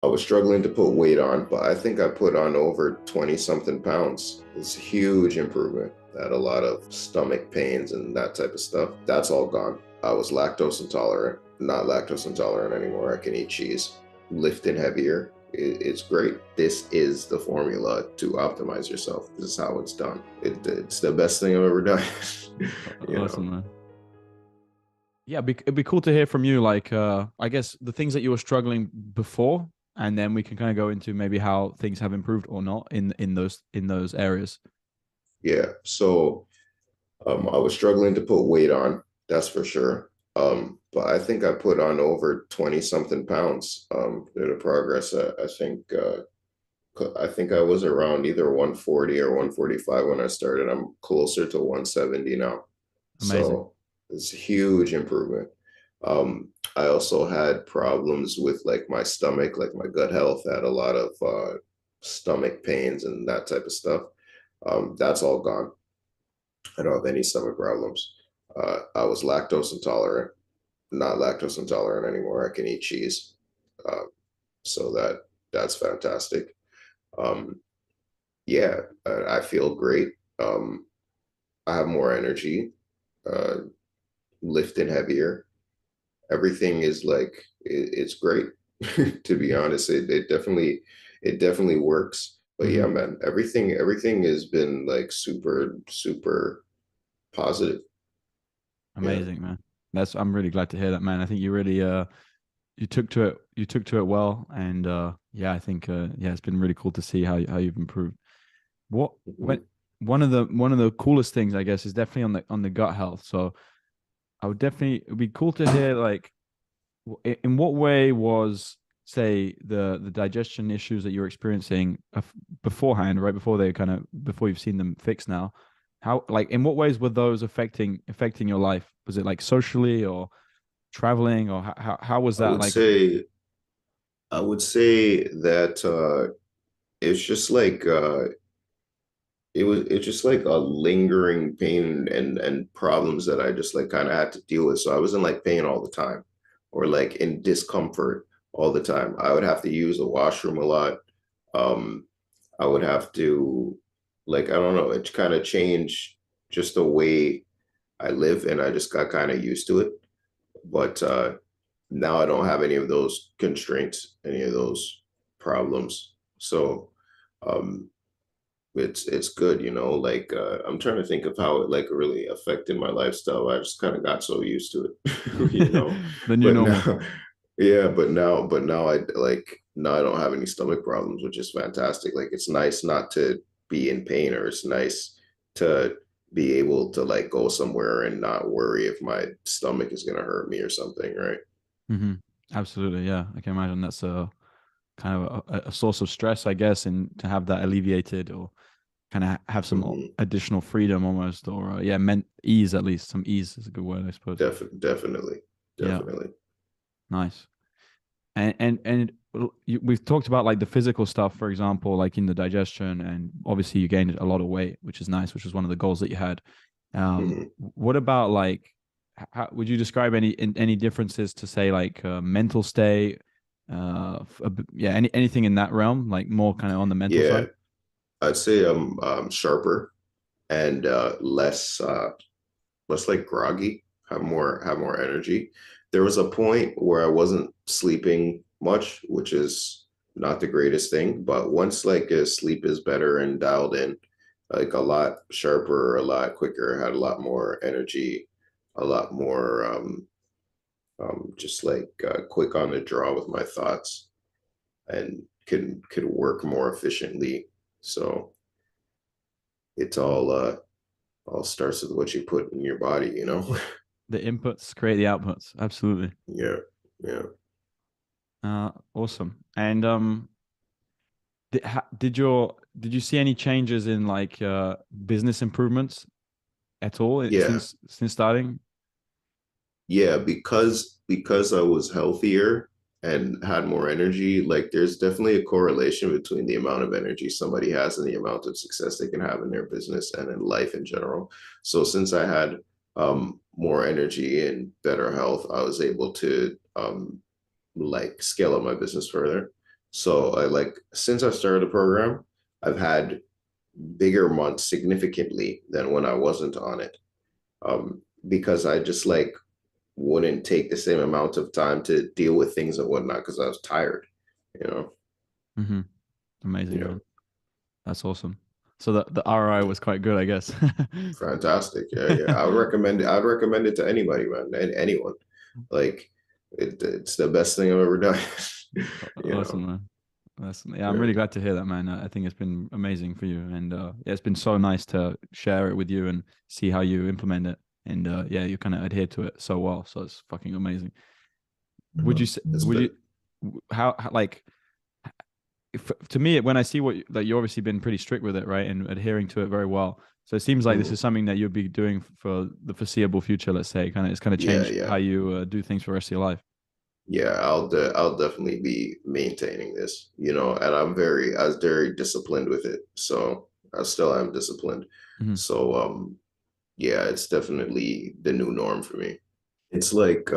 I was struggling to put weight on, but I think I put on over 20 something pounds. It's a huge improvement. I had a lot of stomach pains and that type of stuff. That's all gone. I was lactose intolerant, not lactose intolerant anymore. I can eat cheese, lifting heavier. It's great. This is the formula to optimize yourself. This is how it's done. It's the best thing I've ever done. you know. Awesome, man. Yeah, it'd be cool to hear from you. Like, I guess the things that you were struggling before, and then we can kind of go into maybe how things have improved or not in those areas. Yeah. So I was struggling to put weight on, that's for sure. But I think I put on over 20 something pounds due to progress. I think I was around either 140 or 145 when I started. I'm closer to 170 now. Amazing. So it's a huge improvement. I also had problems with like my stomach, like my gut health. I had a lot of stomach pains and that type of stuff. That's all gone. I don't have any stomach problems. I was lactose intolerant, not lactose intolerant anymore. I can eat cheese, uh, so that's fantastic. Um, yeah, I feel great. I have more energy, uh, lifting heavier. Everything is like it's great. To be honest, it definitely works. But yeah, Hmm. man, everything has been like super super positive. Yeah. Amazing, man. I'm really glad to hear that, man. I think you really you took to it well, and yeah, I think yeah, it's been really cool to see how you've improved. What when Mhm. one of the coolest things, I guess, is definitely on the gut health. So I would definitely it'd be cool to hear like in what way was, say, the digestion issues that you're experiencing beforehand, right before they kind of before you've seen them fixed now, how, like, in what ways were those affecting your life? Was it like socially or traveling, or how was I that would like? say I would say that it's just like it's just like a lingering pain and problems that I just like kind of had to deal with. So I was in like pain all the time, or like in discomfort all the time. I would have to use the washroom a lot. Um, I would have to, like, I don't know, it kind of changed just the way I live, and I just got kind of used to it. But now I don't have any of those constraints, any of those problems. So um, it's good, like I'm trying to think of how it like really affected my lifestyle. I just kind of got so used to it, The new But normal? now, yeah, but now I don't have any stomach problems, which is fantastic. Like it's nice not to be in pain, or it's nice to be able to like go somewhere and not worry if my stomach is gonna hurt me or something, right? Hmm. Absolutely, yeah. I can imagine that's a kind of a source of stress, I guess, and to have that alleviated, or kind of have some Mhm. additional freedom almost, or yeah, meant ease, at least some ease is a good word, I suppose. Definitely, Yeah, definitely. nice. And we've talked about like the physical stuff, for example, like in the digestion, and obviously you gained a lot of weight, which is nice, which was one of the goals that you had. Mhm. What about like, how would you describe any differences to, say, like mental state, yeah, anything in that realm, like more kind of on the mental Yeah, side? I'd say I'm sharper and less like groggy, have more energy. There was a point where I wasn't sleeping much, which is not the greatest thing, but once like sleep is better and dialed in, like a lot sharper, a lot quicker, had a lot more energy, a lot more just like quick on the draw with my thoughts, and could work more efficiently. So it's all starts with what you put in your body. The inputs create the outputs. Absolutely. Yeah, yeah. Awesome. And did you see any changes in like business improvements at all Yeah, since starting? yeah, because I was healthier and had more energy, like there's definitely a correlation between the amount of energy somebody has and the amount of success they can have in their business and in life in general. So since I had more energy and better health, I was able to like scale up my business further. So I like since I started the program, I've had bigger months significantly than when I wasn't on it. Because I just like wouldn't take the same amount of time to deal with things and whatnot because I was tired, you know. Hmm. You Amazing, know, man. That's awesome. So the ROI was quite good, I guess. fantastic. Yeah, yeah. I'd recommend it to anybody, man, and anyone. Like it's the best thing I've ever done. You know. Awesome, man. That's, yeah, I'm Yeah. really glad to hear that, man. I think it's been amazing for you, and yeah, it's been so nice to share it with you and see how you implement it. And yeah, you kind of adhere to it so well, so it's fucking amazing. Would you say? It's Would you? been How like if, to me when I see what like you obviously been pretty strict with it, right, and adhering to it very well. So it seems like this mhm. is something that you'll be doing for the foreseeable future. Let's say, kind of, it's kind of Yeah, changed yeah. how you do things for the rest of your life. Yeah, I'll definitely be maintaining this, you know, and I was very disciplined with it. So I still am disciplined. Hmm. So yeah, it's definitely the new norm for me. It's like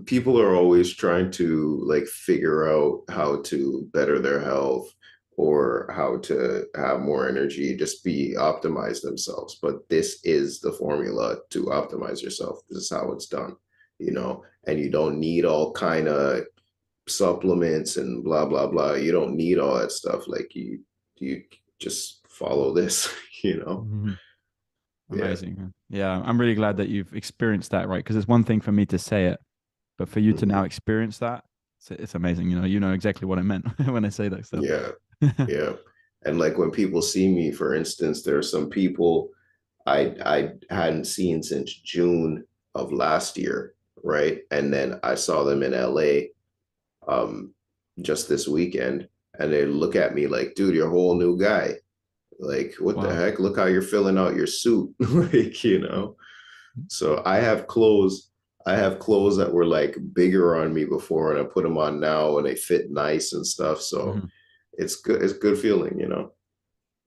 people are always trying to like figure out how to better their health or how to have more energy, just be optimize themselves. But this is the formula to optimize yourself. This is how it's done, you know, and you don't need all kind of supplements and blah blah blah. You don't need all that stuff. Like you just follow this, you know. Hmm. Yeah. Amazing, man. Yeah, I'm really glad that you've experienced that, right? Because it's one thing for me to say it, but for you to now Mhm. experience that, it's amazing. You know exactly what I meant when I say that stuff. Yeah. Yeah. And like when people see me, for instance, there are some people I hadn't seen since June of last year, right? And then I saw them in LA um just this weekend and they look at me like, dude, you're a whole new guy. Like, what the Wow. heck? Look how you're filling out your suit. Like, you know. So I have clothes that were like bigger on me before and I put them on now and they fit nice and stuff. So Hmm. it's good feeling, you know.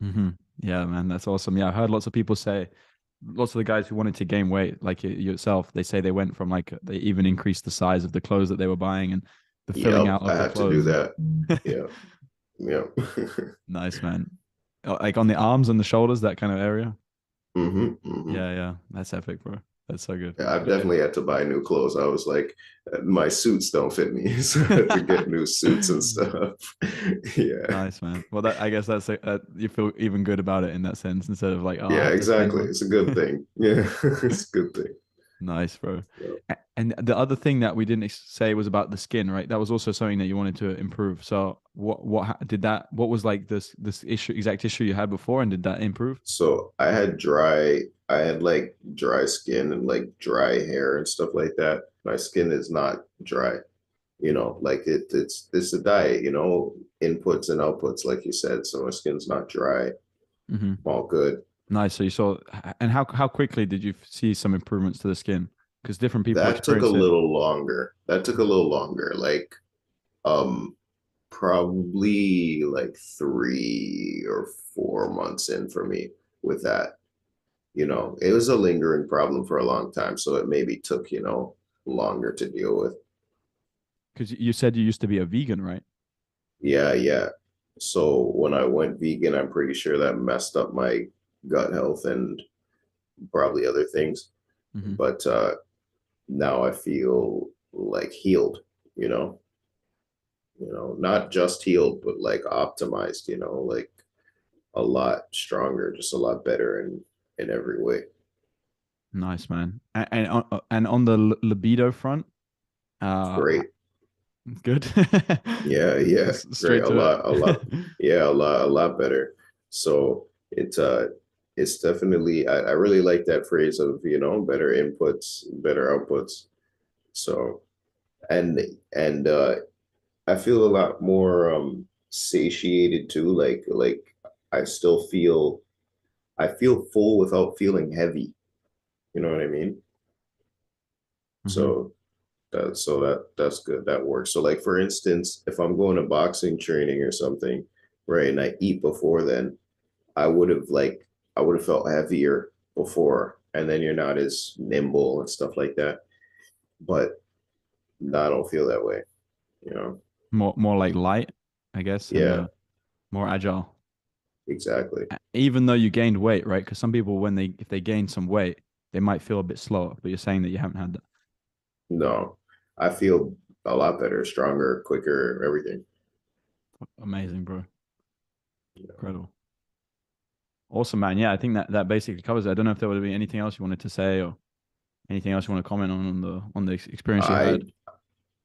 Hmm. Yeah, man, that's awesome. Yeah, I've heard lots of people say, lots of the guys who wanted to gain weight, like yourself, they say they went from like they even increased the size of the clothes that they were buying and the filling Yep, out I of the have to do clothes. that. Yeah, yeah. Nice, man. Like on the arms and the shoulders, that kind of area. Hmm. Yeah, yeah, that's epic, bro. That's so good. Yeah, I've definitely had to buy new clothes. I was like, my suits don't fit me, so I had to get new suits and stuff. Yeah, Nice, man. Well, that I guess that's you feel even good about it in that sense instead of like, oh, I yeah, have to spend exactly. money. It's a good thing. Yeah, it's a good thing. Nice, bro. Yeah. And the other thing that we didn't say was about the skin, right? That was also something that you wanted to improve. So did that? What was like this issue, exact issue you had before, and did that improve? So I had like dry skin and like dry hair and stuff like that. My skin is not dry, you know, like it's a diet, you know, inputs and outputs, like you said. So my skin's not dry, Hmm. all good. Nice. So you saw, and how quickly did you see some improvements to the skin? Because different people That took a experience it. little longer. That took a little longer. Like um probably like 3 or 4 months in for me with that. You know, it was a lingering problem for a long time, so it maybe took, you know, longer to deal with. Because you said you used to be a vegan, right? Yeah, yeah. So when I went vegan, I'm pretty sure that messed up my gut health and probably other things. Hmm. But now I feel like healed, you know, not just healed, but like optimized, you know, like a lot stronger, just a lot better in every way. Nice, man. And on the libido front, uh, Great. good. Yeah, yeah, great. Straight to it. Yeah, a lot better. So it's definitely I really like that phrase of, you know, better inputs, better outputs. So and and I feel a lot more satiated too. I still feel I feel full without feeling heavy. You know what I mean? Hmm. So that's good. That works. So like for instance, if I'm going to boxing training or something, right, and I eat before then, I would have like I would have felt heavier before, and then you're not as nimble and stuff like that. But no, I don't feel that way, you know. More like light. I guess, and Yeah, more agile. exactly. Even though you gained weight, right? Because some people, when they if they gain some weight, they might feel a bit slower. But you're saying that you haven't had that. No, I feel a lot better, stronger, quicker, everything. Amazing, bro. You know. Incredible. Awesome, man. Yeah, I think that that basically covers it. I don't know if there would be anything else you wanted to say or anything else you want to comment on the experience you I had.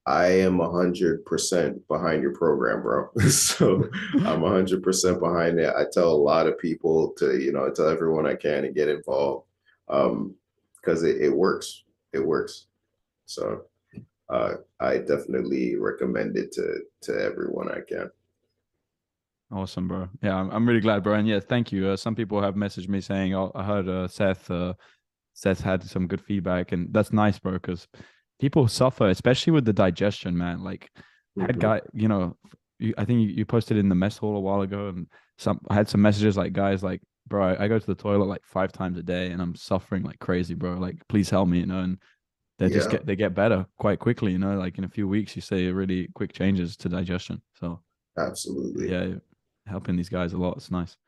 I am 100% behind your program, bro. So I'm 100% behind it. I tell a lot of people to, tell everyone I can to get involved, because it works. It works. So I definitely recommend it to everyone I can. Awesome, bro. Yeah, I'm really glad, bro. And yeah, thank you. Some people have messaged me saying, "Oh, I heard Seth had some good feedback," and that's nice, bro. Because people suffer, especially with the digestion, man. Like, I had Hmm. guy, I think you posted in the mess hall a while ago, and I had some messages like guys like, bro, I go to the toilet like 5 times a day, and I'm suffering like crazy, bro. Like, please help me, and Yeah, they get better quite quickly, like in a few weeks, you say really quick changes to digestion. So absolutely. yeah, helping these guys a lot. It's nice.